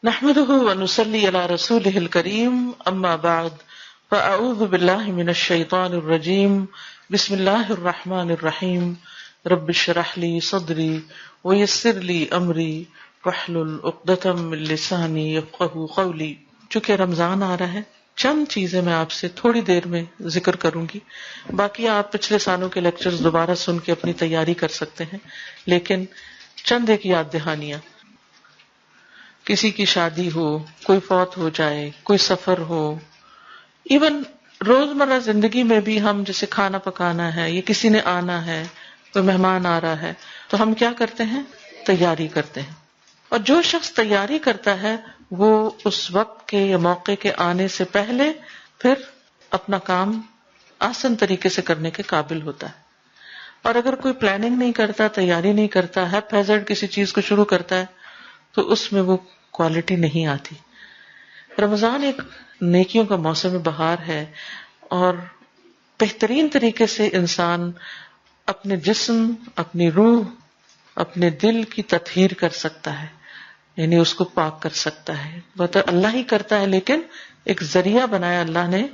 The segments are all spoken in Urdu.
نحمده ونصلي على رسوله الكريم اما بعد فاعوذ بالله من الشيطان الرجيم بسم الله الرحمن الرحيم رب اشرح لي صدري ويسر لي امري واحلل عقدة من لساني يفقهوا قولي. چونکہ رمضان آ رہا ہے چند چیزیں میں آپ سے تھوڑی دیر میں ذکر کروں گی، باقی آپ پچھلے سالوں کے لیکچرز دوبارہ سن کے اپنی تیاری کر سکتے ہیں، لیکن چند ایک یاد دہانیاں. کسی کی شادی ہو، کوئی فوت ہو جائے، کوئی سفر ہو، ایون روزمرہ زندگی میں بھی ہم جیسے کھانا پکانا ہے یا کسی نے آنا ہے، کوئی مہمان آ رہا ہے، تو ہم کیا کرتے ہیں؟ تیاری کرتے ہیں. اور جو شخص تیاری کرتا ہے وہ اس وقت کے یا موقع کے آنے سے پہلے پھر اپنا کام آسان طریقے سے کرنے کے قابل ہوتا ہے. اور اگر کوئی پلاننگ نہیں کرتا، تیاری نہیں کرتا، ہیپ ہیزرڈ کسی چیز کو شروع کرتا ہے تو اس میں وہ کوالٹی نہیں آتی. رمضان ایک نیکیوں کا موسم بہار ہے اور بہترین طریقے سے انسان اپنے جسم، اپنی روح، اپنے دل کی تطہیر کر سکتا ہے، یعنی اس کو پاک کر سکتا ہے. وہ تو اللہ ہی کرتا ہے، لیکن ایک ذریعہ بنایا اللہ نے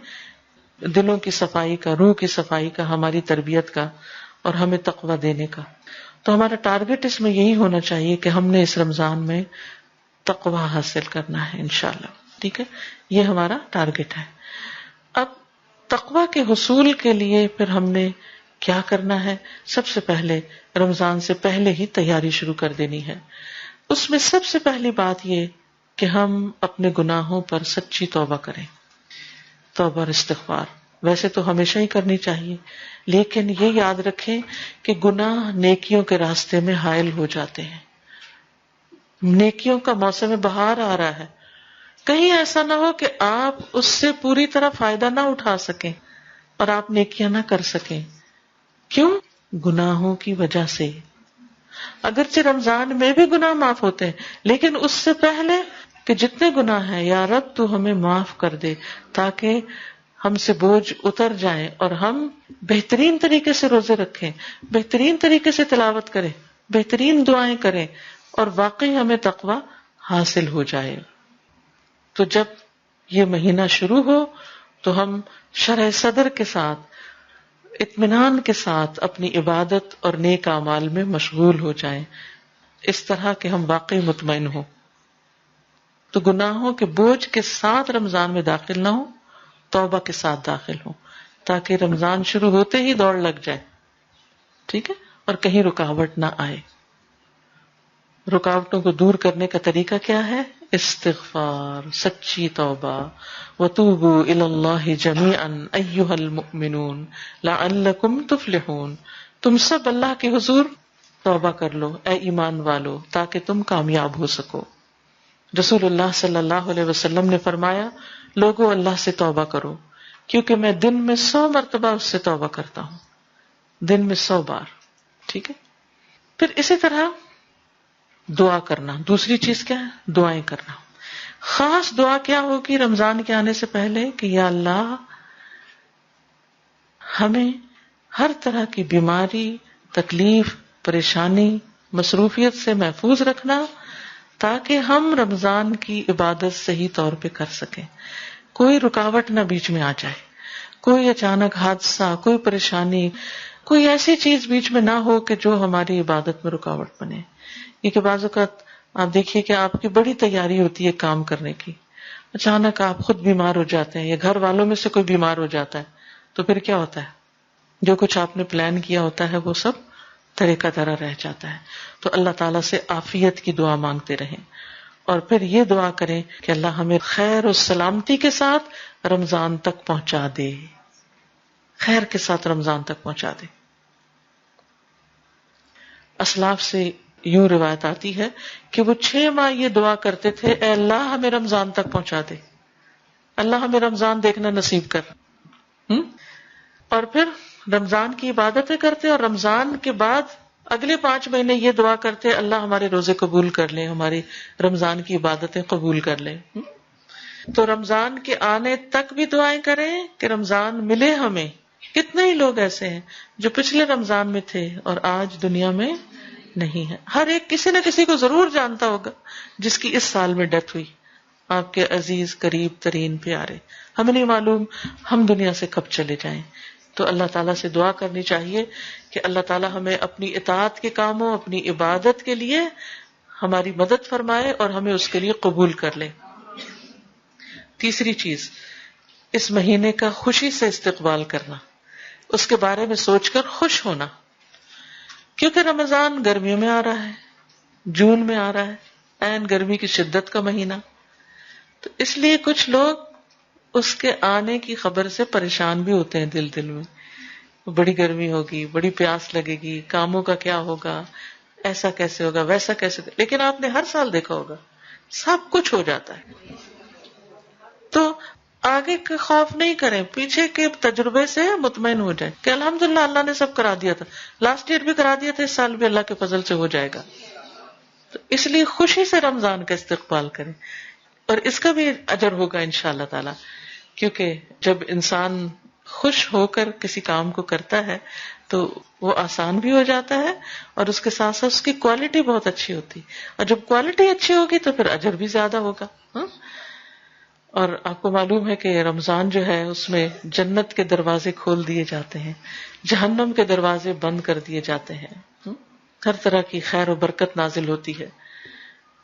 دلوں کی صفائی کا، روح کی صفائی کا، ہماری تربیت کا اور ہمیں تقویٰ دینے کا. تو ہمارا ٹارگٹ اس میں یہی ہونا چاہیے کہ ہم نے اس رمضان میں تقویٰ حاصل کرنا ہے انشاءاللہ. ٹھیک ہے، یہ ہمارا ٹارگٹ ہے. اب تقویٰ کے حصول کے لیے پھر ہم نے کیا کرنا ہے؟ سب سے پہلے رمضان سے پہلے ہی تیاری شروع کر دینی ہے. اس میں سب سے پہلی بات یہ کہ ہم اپنے گناہوں پر سچی توبہ کریں. توبہ اور استغفار ویسے تو ہمیشہ ہی کرنی چاہیے، لیکن یہ یاد رکھیں کہ گناہ نیکیوں کے راستے میں حائل ہو جاتے ہیں. نیکیوں کا موسم بہار آ رہا ہے، کہیں ایسا نہ ہو کہ آپ اس سے پوری طرح فائدہ نہ اٹھا سکیں اور آپ نیکیاں نہ کر سکیں. کیوں؟ گناہوں کی وجہ سے. اگرچہ رمضان میں بھی گناہ معاف ہوتے ہیں، لیکن اس سے پہلے کہ جتنے گناہ ہیں یا رب تو ہمیں معاف کر دے، تاکہ ہم سے بوجھ اتر جائیں اور ہم بہترین طریقے سے روزے رکھیں، بہترین طریقے سے تلاوت کریں، بہترین دعائیں کریں اور واقعی ہمیں تقویٰ حاصل ہو جائے. تو جب یہ مہینہ شروع ہو تو ہم شرح صدر کے ساتھ، اطمینان کے ساتھ اپنی عبادت اور نیک اعمال میں مشغول ہو جائیں، اس طرح کہ ہم واقعی مطمئن ہوں. تو گناہوں کے بوجھ کے ساتھ رمضان میں داخل نہ ہوں، توبہ کے ساتھ داخل ہوں، تاکہ رمضان شروع ہوتے ہی دوڑ لگ جائے. ٹھیک ہے، اور کہیں رکاوٹ نہ آئے. رکاوٹوں کو دور کرنے کا طریقہ کیا ہے؟ استغفار، سچی توبہ. وَتُوبُوا إِلَى اللَّهِ جَمِيعًا أَيُّهَا الْمُؤْمِنُونَ لَعَلَّكُمْ تُفْلِحُونَ. تم سب اللہ کے حضور توبہ کر لو اے ایمان والو، تاکہ تم کامیاب ہو سکو. رسول اللہ صلی اللہ علیہ وسلم نے فرمایا، لوگوں اللہ سے توبہ کرو، کیونکہ میں دن میں 100 مرتبہ اس سے توبہ کرتا ہوں، دن میں 100 بار. ٹھیک ہے. پھر اسی طرح دعا کرنا. دوسری چیز کیا ہے؟ دعائیں کرنا. خاص دعا کیا ہوگی رمضان کے آنے سے پہلے؟ کہ یا اللہ ہمیں ہر طرح کی بیماری، تکلیف، پریشانی، مصروفیت سے محفوظ رکھنا، تاکہ ہم رمضان کی عبادت صحیح طور پہ کر سکیں. کوئی رکاوٹ نہ بیچ میں آ جائے، کوئی اچانک حادثہ، کوئی پریشانی، کوئی ایسی چیز بیچ میں نہ ہو کہ جو ہماری عبادت میں رکاوٹ بنے. کیونکہ بعض اوقات آپ دیکھیے کہ آپ کی بڑی تیاری ہوتی ہے کام کرنے کی، اچانک آپ خود بیمار ہو جاتے ہیں یا گھر والوں میں سے کوئی بیمار ہو جاتا ہے، تو پھر کیا ہوتا ہے؟ جو کچھ آپ نے پلان کیا ہوتا ہے وہ سب طرح کا طرح رہ جاتا ہے. تو اللہ تعالیٰ سے عافیت کی دعا مانگتے رہیں اور پھر یہ دعا کریں کہ اللہ ہمیں خیر و سلامتی کے ساتھ رمضان تک پہنچا دے، خیر کے ساتھ رمضان تک پہنچا دے. اسلاف سے یوں روایت آتی ہے کہ وہ 6 ماہ یہ دعا کرتے تھے، اے اللہ ہمیں رمضان تک پہنچا دے، اللہ ہمیں رمضان دیکھنا نصیب کر. اور پھر رمضان کی عبادتیں کرتے اور رمضان کے بعد اگلے 5 مہینے یہ دعا کرتے، اللہ ہمارے روزے قبول کر لیں، ہماری رمضان کی عبادتیں قبول کر لیں. تو رمضان کے آنے تک بھی دعائیں کریں کہ رمضان ملے ہمیں. کتنے ہی لوگ ایسے ہیں جو پچھلے رمضان میں تھے اور آج دنیا میں نہیں ہے. ہر ایک کسی نہ کسی کو ضرور جانتا ہوگا جس کی اس سال میں ڈیتھ ہوئی. آپ کے عزیز قریب ترین پیارے. ہمیں نہیں معلوم ہم دنیا سے کب چلے جائیں، تو اللہ تعالیٰ سے دعا کرنی چاہیے کہ اللہ تعالیٰ ہمیں اپنی اطاعت کے کاموں، اپنی عبادت کے لیے ہماری مدد فرمائے اور ہمیں اس کے لیے قبول کر لے. تیسری چیز، اس مہینے کا خوشی سے استقبال کرنا، اس کے بارے میں سوچ کر خوش ہونا، کیونکہ رمضان گرمیوں میں آ رہا ہے، جون میں آ رہا ہے، عین گرمی کی شدت کا مہینہ. تو اس لیے کچھ لوگ اس کے آنے کی خبر سے پریشان بھی ہوتے ہیں دل میں، بڑی گرمی ہوگی، بڑی پیاس لگے گی، کاموں کا کیا ہوگا، ایسا کیسے ہوگا، ویسا کیسے ہوگا. لیکن آپ نے ہر سال دیکھا ہوگا سب کچھ ہو جاتا ہے. تو آگے کا خوف نہیں کریں، پیچھے کے تجربے سے مطمئن ہو جائیں کہ الحمدللہ اللہ نے سب کرا دیا تھا، لاسٹ ایئر بھی کرا دیا تھا، اس سال بھی اللہ کے فضل سے ہو جائے گا. تو اس لیے خوشی سے رمضان کا استقبال کریں، اور اس کا بھی اجر ہوگا انشاءاللہ تعالی، کیونکہ جب انسان خوش ہو کر کسی کام کو کرتا ہے تو وہ آسان بھی ہو جاتا ہے، اور اس کے ساتھ ساتھ اس کی کوالٹی بہت اچھی ہوتی، اور جب کوالٹی اچھی ہوگی تو پھر اجر بھی زیادہ ہوگا. اور آپ کو معلوم ہے کہ رمضان جو ہے اس میں جنت کے دروازے کھول دیے جاتے ہیں، جہنم کے دروازے بند کر دیے جاتے ہیں، ہر طرح کی خیر و برکت نازل ہوتی ہے.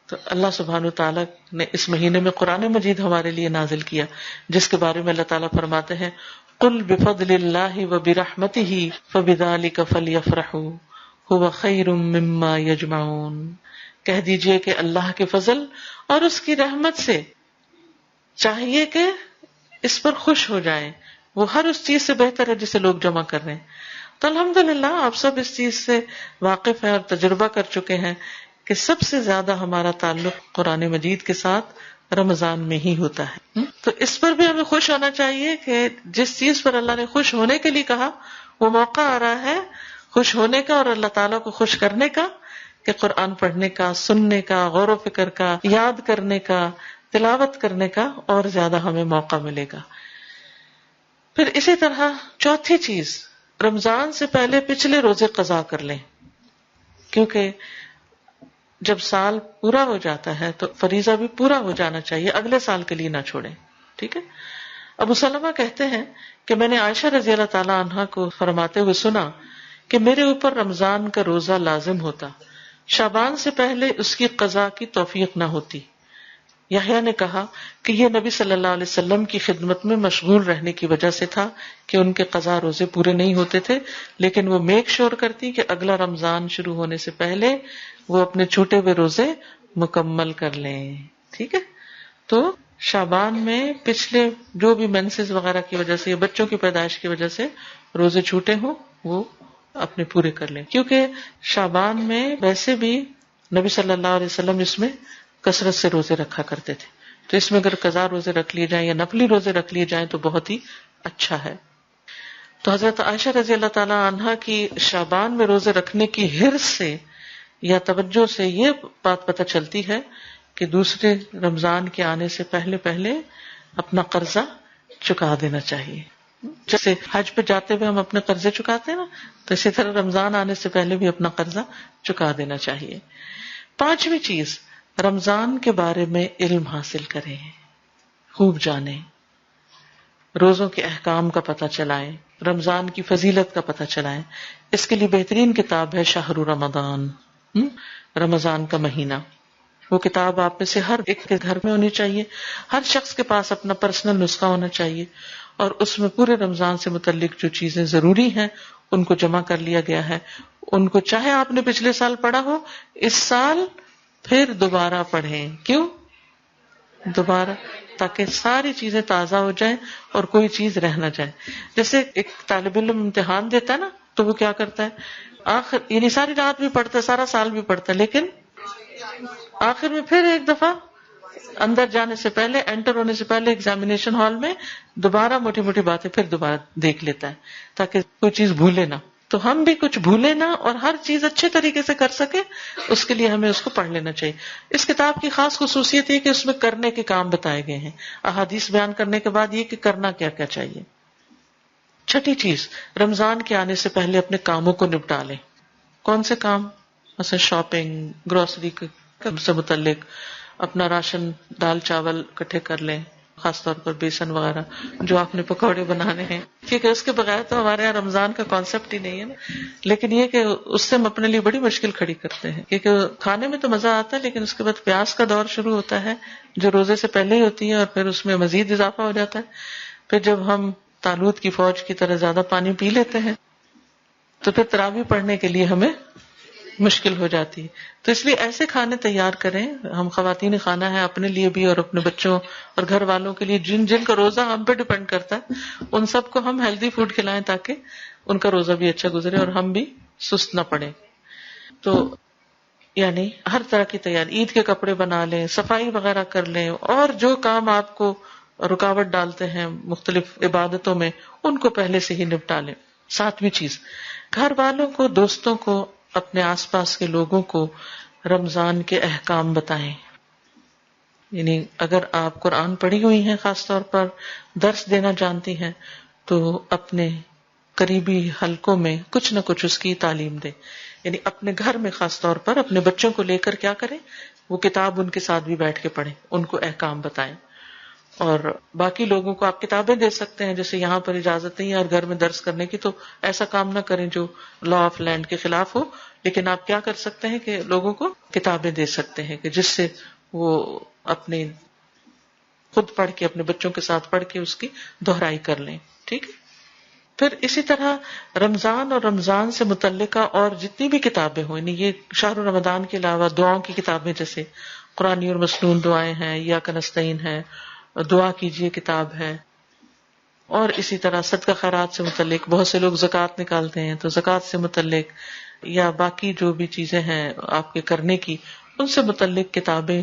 تو اللہ سبحانہ وتعالیٰ نے اس مہینے میں قرآن مجید ہمارے لیے نازل کیا، جس کے بارے میں اللہ تعالیٰ فرماتے ہیں قُلْ بِفَضْلِ اللَّهِ وَبِرَحْمَتِهِ فَبِذَلِكَ فَلْيَفْرَحُوا هُوَ خَيْرٌ مِّمَّا يَجْمَعُونَ. کہہ دیجئے کہ اللہ کے فضل اور اس کی رحمت سے چاہیے کہ اس پر خوش ہو جائیں، وہ ہر اس چیز سے بہتر ہے جسے لوگ جمع کر رہے ہیں. تو الحمدللہ آپ سب اس چیز سے واقف ہیں اور تجربہ کر چکے ہیں کہ سب سے زیادہ ہمارا تعلق قرآن مجید کے ساتھ رمضان میں ہی ہوتا ہے. تو اس پر بھی ہمیں خوش ہونا چاہیے کہ جس چیز پر اللہ نے خوش ہونے کے لیے کہا وہ موقع آ رہا ہے خوش ہونے کا اور اللہ تعالیٰ کو خوش کرنے کا، کہ قرآن پڑھنے کا، سننے کا، غور و فکر کا، یاد کرنے کا، تلاوت کرنے کا اور زیادہ ہمیں موقع ملے گا. پھر اسی طرح چوتھی چیز، رمضان سے پہلے پچھلے روزے قضا کر لیں، کیونکہ جب سال پورا ہو جاتا ہے تو فریضہ بھی پورا ہو جانا چاہیے، اگلے سال کے لیے نہ چھوڑیں. ٹھیک ہے. ابو سلمہ کہتے ہیں کہ میں نے عائشہ رضی اللہ تعالی عنہا کو فرماتے ہوئے سنا کہ میرے اوپر رمضان کا روزہ لازم ہوتا، شعبان سے پہلے اس کی قضا کی توفیق نہ ہوتی. یحییٰ نے کہا کہ یہ نبی صلی اللہ علیہ وسلم کی خدمت میں مشغول رہنے کی وجہ سے تھا کہ ان کے قضا روزے پورے نہیں ہوتے تھے، لیکن وہ میک شور کرتی کہ اگلا رمضان شروع ہونے سے پہلے وہ اپنے چھوٹے ہوئے روزے مکمل کر لیں. ٹھیک ہے. تو شعبان میں پچھلے جو بھی مینسز وغیرہ کی وجہ سے یا بچوں کی پیدائش کی وجہ سے روزے چھوٹے ہوں وہ اپنے پورے کر لیں، کیونکہ شعبان میں ویسے بھی نبی صلی اللہ علیہ وسلم اس میں کثرت سے روزے رکھا کرتے تھے. تو اس میں اگر قضا روزے رکھ لیے جائیں یا نفلی روزے رکھ لیے جائیں تو بہت ہی اچھا ہے. تو حضرت عائشہ رضی اللہ تعالی عنہا کی شعبان میں روزے رکھنے کی حرص سے یا توجہ سے یہ بات پتہ چلتی ہے کہ دوسرے رمضان کے آنے سے پہلے اپنا قرضہ چکا دینا چاہیے. جیسے حج پہ جاتے ہوئے ہم اپنے قرضے چکاتے ہیں نا، تو اسی طرح رمضان آنے سے پہلے بھی اپنا قرضہ چکا دینا چاہیے. پانچویں چیز، رمضان کے بارے میں علم حاصل کریں، خوب جانیں، روزوں کے احکام کا پتہ چلائیں، رمضان کی فضیلت کا پتہ چلائیں. اس کے لیے بہترین کتاب ہے شہر رمضان، رمضان کا مہینہ. وہ کتاب آپ میں سے ہر ایک کے گھر میں ہونی چاہیے، ہر شخص کے پاس اپنا پرسنل نسخہ ہونا چاہیے، اور اس میں پورے رمضان سے متعلق جو چیزیں ضروری ہیں ان کو جمع کر لیا گیا ہے. ان کو چاہے آپ نے پچھلے سال پڑھا ہو، اس سال پھر دوبارہ پڑھیں. کیوں دوبارہ؟ تاکہ ساری چیزیں تازہ ہو جائیں اور کوئی چیز رہ نہ جائے. جیسے ایک طالب علم امتحان دیتا ہے نا، تو وہ کیا کرتا ہے، آخر یعنی ساری رات بھی پڑھتا ہے، سارا سال بھی پڑھتا ہے، لیکن آخر میں پھر ایک دفعہ اندر جانے سے پہلے، انٹر ہونے سے پہلے ایگزامینیشن ہال میں دوبارہ موٹی موٹی باتیں پھر دوبارہ دیکھ لیتا ہے تاکہ کوئی چیز بھولے نہ. تو ہم بھی کچھ بھولے نہ اور ہر چیز اچھے طریقے سے کر سکے، اس کے لیے ہمیں اس کو پڑھ لینا چاہیے. اس کتاب کی خاص خصوصیت یہ کہ اس میں کرنے کے کام بتائے گئے ہیں، احادیث بیان کرنے کے بعد یہ کہ کرنا کیا کیا چاہیے. چھٹی چیز، رمضان کے آنے سے پہلے اپنے کاموں کو نپٹا لیں. کون سے کام؟ مثلا شاپنگ، گروسری سے متعلق، اپنا راشن دال چاول اکٹھے کر لیں، خاص طور پر بیسن وغیرہ جو آپ نے پکوڑے بنانے ہیں، کیونکہ اس کے بغیر تو ہمارے یہاں رمضان کا کانسیپٹ ہی نہیں ہے نا. لیکن یہ کہ اس سے ہم اپنے لیے بڑی مشکل کھڑی کرتے ہیں، کیونکہ کھانے میں تو مزہ آتا ہے لیکن اس کے بعد پیاس کا دور شروع ہوتا ہے جو روزے سے پہلے ہی ہوتی ہے، اور پھر اس میں مزید اضافہ ہو جاتا ہے. پھر جب ہم طالوت کی فوج کی طرح زیادہ پانی پی لیتے ہیں تو پھر تراویح پڑھنے کے لیے ہمیں مشکل ہو جاتی ہے. تو اس لیے ایسے کھانے تیار کریں، ہم خواتین خانہ ہیں اپنے لیے بھی اور اپنے بچوں اور گھر والوں کے لیے جن کا روزہ ہم پہ ڈپینڈ کرتا ہے، ان سب کو ہم ہیلدی فوڈ کھلائیں تاکہ ان کا روزہ بھی اچھا گزرے اور ہم بھی سست نہ پڑیں. تو یعنی ہر طرح کی تیاری، عید کے کپڑے بنا لیں، صفائی وغیرہ کر لیں، اور جو کام آپ کو رکاوٹ ڈالتے ہیں مختلف عبادتوں میں ان کو پہلے سے ہی نپٹا لیں. 7ویں چیز، گھر والوں کو، دوستوں کو، اپنے آس پاس کے لوگوں کو رمضان کے احکام بتائیں. یعنی اگر آپ قرآن پڑھی ہوئی ہیں، خاص طور پر درس دینا جانتی ہیں، تو اپنے قریبی حلقوں میں کچھ نہ کچھ اس کی تعلیم دیں. یعنی اپنے گھر میں خاص طور پر اپنے بچوں کو لے کر کیا کریں، وہ کتاب ان کے ساتھ بھی بیٹھ کے پڑھیں، ان کو احکام بتائیں. اور باقی لوگوں کو آپ کتابیں دے سکتے ہیں، جیسے یہاں پر اجازت نہیں ہے اور گھر میں درس کرنے کی، تو ایسا کام نہ کریں جو لا آف لینڈ کے خلاف ہو. لیکن آپ کیا کر سکتے ہیں کہ لوگوں کو کتابیں دے سکتے ہیں کہ جس سے وہ اپنے خود پڑھ کے، اپنے بچوں کے ساتھ پڑھ کے اس کی دہرائی کر لیں. ٹھیک ہے. پھر اسی طرح رمضان اور رمضان سے متعلقہ اور جتنی بھی کتابیں ہوں، یعنی یہ شہر رمضان کے علاوہ دعاؤں کی کتابیں جیسے قرآنی اور مسنون دعائیں ہیں، یا کنستین ہے، دعا کیجئے کتاب ہے، اور اسی طرح صدقہ خیرات سے متعلق، بہت سے لوگ زکوٰۃ نکالتے ہیں تو زکوٰۃ سے متعلق یا باقی جو بھی چیزیں ہیں آپ کے کرنے کی، ان سے متعلق کتابیں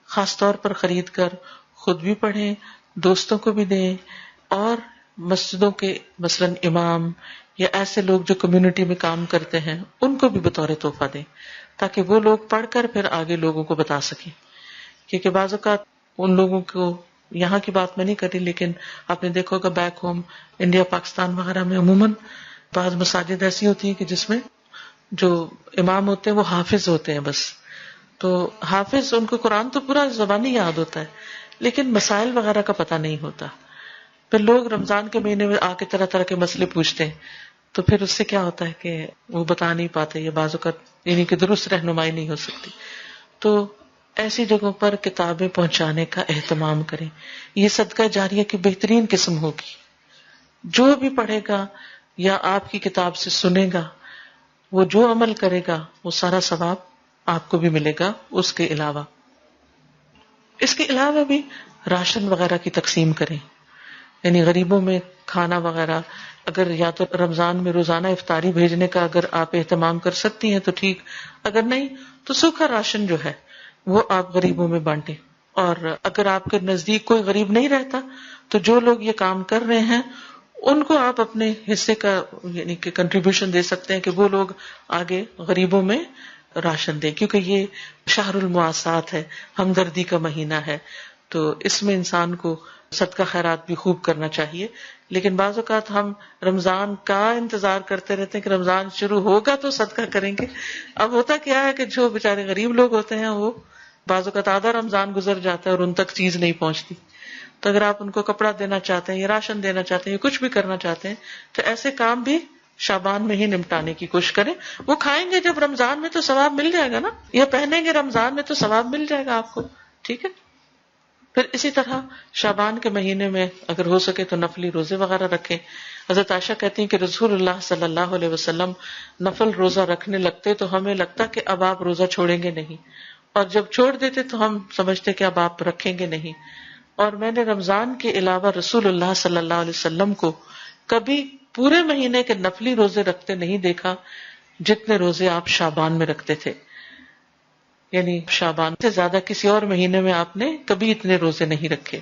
خاص طور پر خرید کر خود بھی پڑھیں، دوستوں کو بھی دیں، اور مسجدوں کے مثلاً امام یا ایسے لوگ جو کمیونٹی میں کام کرتے ہیں ان کو بھی بطور تحفہ دیں، تاکہ وہ لوگ پڑھ کر پھر آگے لوگوں کو بتا سکیں. کیونکہ بعض اوقات ان لوگوں کو، یہاں کی بات میں نہیں کری لیکن آپ نے دیکھا ہوگا بیک ہوم انڈیا پاکستان وغیرہ میں عموماً بعض مساجد ایسی ہوتی ہیں کہ جس میں جو امام ہوتے ہیں وہ حافظ ہوتے ہیں بس. تو حافظ، ان کو قرآن تو پورا زبانی یاد ہوتا ہے لیکن مسائل وغیرہ کا پتہ نہیں ہوتا. پھر لوگ رمضان کے مہینے میں آ کے طرح طرح کے مسئلے پوچھتے ہیں، تو پھر اس سے کیا ہوتا ہے کہ وہ بتا نہیں پاتے، یا بعض اوقات یعنی کہ درست رہنمائی نہیں ہو سکتی. تو ایسی جگہوں پر کتابیں پہنچانے کا اہتمام کریں. یہ صدقہ جاریہ کی بہترین قسم ہوگی. جو بھی پڑھے گا یا آپ کی کتاب سے سنے گا، وہ جو عمل کرے گا وہ سارا ثواب آپ کو بھی ملے گا. اس کے علاوہ بھی راشن وغیرہ کی تقسیم کریں. یعنی غریبوں میں کھانا وغیرہ، اگر یا تو رمضان میں روزانہ افطاری بھیجنے کا اگر آپ اہتمام کر سکتی ہیں تو ٹھیک، اگر نہیں تو سوکھا راشن جو ہے وہ آپ غریبوں میں بانٹیں. اور اگر آپ کے نزدیک کوئی غریب نہیں رہتا تو جو لوگ یہ کام کر رہے ہیں ان کو آپ اپنے حصے کا یعنی کہ کنٹریبیوشن دے سکتے ہیں کہ وہ لوگ آگے غریبوں میں راشن دیں. کیونکہ یہ شہر المواسات ہے، ہمدردی کا مہینہ ہے، تو اس میں انسان کو صدقہ خیرات بھی خوب کرنا چاہیے. لیکن بعض اوقات ہم رمضان کا انتظار کرتے رہتے ہیں کہ رمضان شروع ہوگا تو صدقہ کریں گے. اب ہوتا کیا ہے کہ جو بیچارے غریب لوگ ہوتے ہیں وہ بعض اوقات آدھا رمضان گزر جاتا ہے اور ان تک چیز نہیں پہنچتی. تو اگر آپ ان کو کپڑا دینا چاہتے ہیں یا راشن دینا چاہتے ہیں یا کچھ بھی کرنا چاہتے ہیں تو ایسے کام بھی شعبان میں ہی نمٹانے کی کوشش کریں. وہ کھائیں گے جب رمضان میں تو ثواب مل جائے گا نا، یا پہنیں گے رمضان میں تو ثواب مل جائے گا آپ کو. ٹھیک ہے. پھر اسی طرح شعبان کے مہینے میں اگر ہو سکے تو نفلی روزے وغیرہ رکھیں. حضرت عائشہ کہتی ہیں کہ رسول اللہ صلی اللہ علیہ وسلم نفل روزہ رکھنے لگتے تو ہمیں لگتا کہ اب آپ روزہ چھوڑیں گے نہیں، اور جب چھوڑ دیتے تو ہم سمجھتے کہ اب آپ رکھیں گے نہیں. اور میں نے رمضان کے علاوہ رسول اللہ صلی اللہ علیہ وسلم کو کبھی پورے مہینے کے نفلی روزے رکھتے نہیں دیکھا جتنے روزے آپ شعبان میں رکھتے تھے. یعنی شعبان سے زیادہ کسی اور مہینے میں آپ نے کبھی اتنے روزے نہیں رکھے.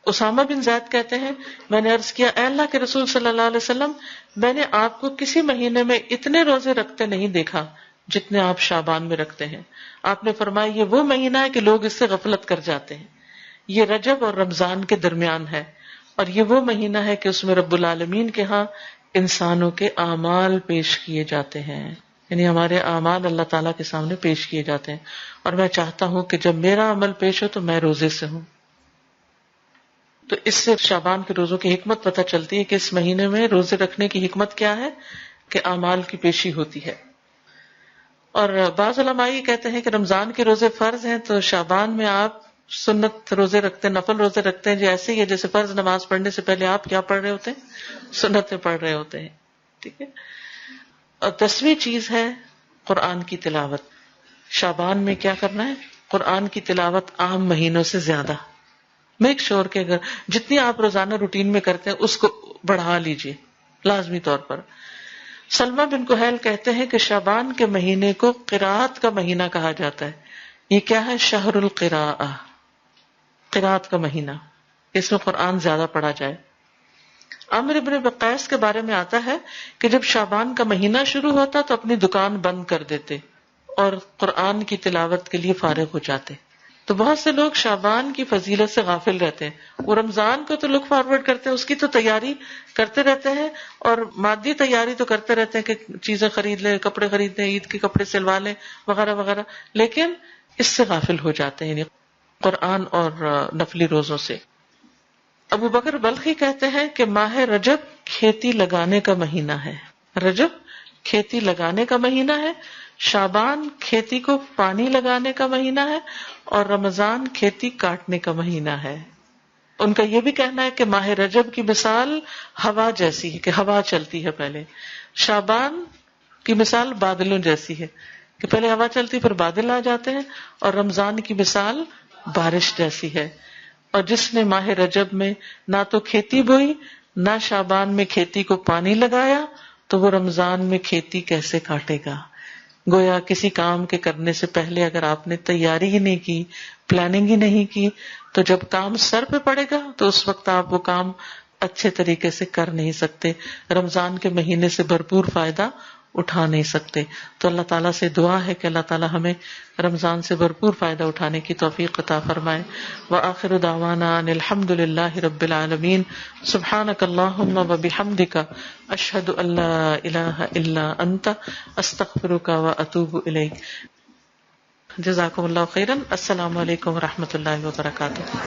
اسامہ بن زید کہتے ہیں میں نے عرض کیا، اے اللہ کے رسول صلی اللہ علیہ وسلم، میں نے آپ کو کسی مہینے میں اتنے روزے رکھتے نہیں دیکھا جتنے آپ شعبان میں رکھتے ہیں. آپ نے فرمایا یہ وہ مہینہ ہے کہ لوگ اس سے غفلت کر جاتے ہیں، یہ رجب اور رمضان کے درمیان ہے، اور یہ وہ مہینہ ہے کہ اس میں رب العالمین کے ہاں انسانوں کے اعمال پیش کیے جاتے ہیں. یعنی ہمارے اعمال اللہ تعالیٰ کے سامنے پیش کیے جاتے ہیں، اور میں چاہتا ہوں کہ جب میرا عمل پیش ہو تو میں روزے سے ہوں. تو اس سے شعبان کے روزوں کی حکمت پتہ چلتی ہے کہ اس مہینے میں روزے رکھنے کی حکمت کیا ہے، کہ اعمال کی پیشی ہوتی ہے. اور بعض علماء یہ کہتے ہیں کہ رمضان کے روزے فرض ہیں، تو شعبان میں آپ سنت روزے رکھتے ہیں، نفل روزے رکھتے ہیں، جو ایسے ہی ہے جیسے فرض نماز پڑھنے سے پہلے آپ کیا پڑھ رہے ہوتے ہیں، سنتیں پڑھ رہے ہوتے ہیں. ٹھیک ہے. اور 10ویں چیز ہے قرآن کی تلاوت. شعبان میں کیا کرنا ہے؟ قرآن کی تلاوت عام مہینوں سے زیادہ. میک شور کہ اگر جتنی آپ روزانہ روٹین میں کرتے ہیں اس کو بڑھا لیجئے لازمی طور پر. سلمہ بن کہیل کہتے ہیں کہ شعبان کے مہینے کو قرات کا مہینہ کہا جاتا ہے. یہ کیا ہے؟ شہر القراءہ، قرات کا مہینہ، اس میں قرآن زیادہ پڑھا جائے. عامر بن وقاص کے بارے میں آتا ہے کہ جب شعبان کا مہینہ شروع ہوتا تو اپنی دکان بند کر دیتے اور قرآن کی تلاوت کے لیے فارغ ہو جاتے. تو بہت سے لوگ شعبان کی فضیلت سے غافل رہتے ہیں. وہ رمضان کو تو لک فارورڈ کرتے ہیں، اس کی تو تیاری کرتے رہتے ہیں، اور مادی تیاری تو کرتے رہتے ہیں کہ چیزیں خرید لیں، کپڑے خرید لیں، عید کے کپڑے سلوا لیں وغیرہ وغیرہ، لیکن اس سے غافل ہو جاتے ہیں، یعنی قرآن اور نفلی روزوں سے. ابو بکر بلخی کہتے ہیں کہ ماہ رجب کھیتی لگانے کا مہینہ ہے. رجب کھیتی لگانے کا مہینہ ہے، شعبان کھیتی کو پانی لگانے کا مہینہ ہے، اور رمضان کھیتی کاٹنے کا مہینہ ہے. ان کا یہ بھی کہنا ہے کہ ماہ رجب کی مثال ہوا جیسی ہے کہ ہوا چلتی ہے پہلے، شعبان کی مثال بادلوں جیسی ہے کہ پہلے ہوا چلتی پھر بادل آ جاتے ہیں، اور رمضان کی مثال بارش جیسی ہے. اور جس نے ماہ رجب میں نہ تو کھیتی بوئی نہ شعبان میں کھیتی کو پانی لگایا تو وہ رمضان میں کھیتی کیسے کاٹے گا؟ گویا کسی کام کے کرنے سے پہلے اگر آپ نے تیاری ہی نہیں کی، پلاننگ ہی نہیں کی، تو جب کام سر پہ پڑے گا تو اس وقت آپ وہ کام اچھے طریقے سے کر نہیں سکتے، رمضان کے مہینے سے بھرپور فائدہ اٹھا نہیں سکتے. تو اللہ تعالیٰ سے دعا ہے کہ اللہ تعالیٰ ہمیں رمضان سے بھرپور فائدہ اٹھانے کی توفیق عطا فرمائے. وآخر دعوانا ان الحمد للہ رب العالمین. سبحانک اللہم وبحمدک، اشہد ان لا الہ الا انت، استغفرک واتوب الیک. جزاکم اللہ خیرا. السلام علیکم ورحمۃ اللہ وبرکاتہ.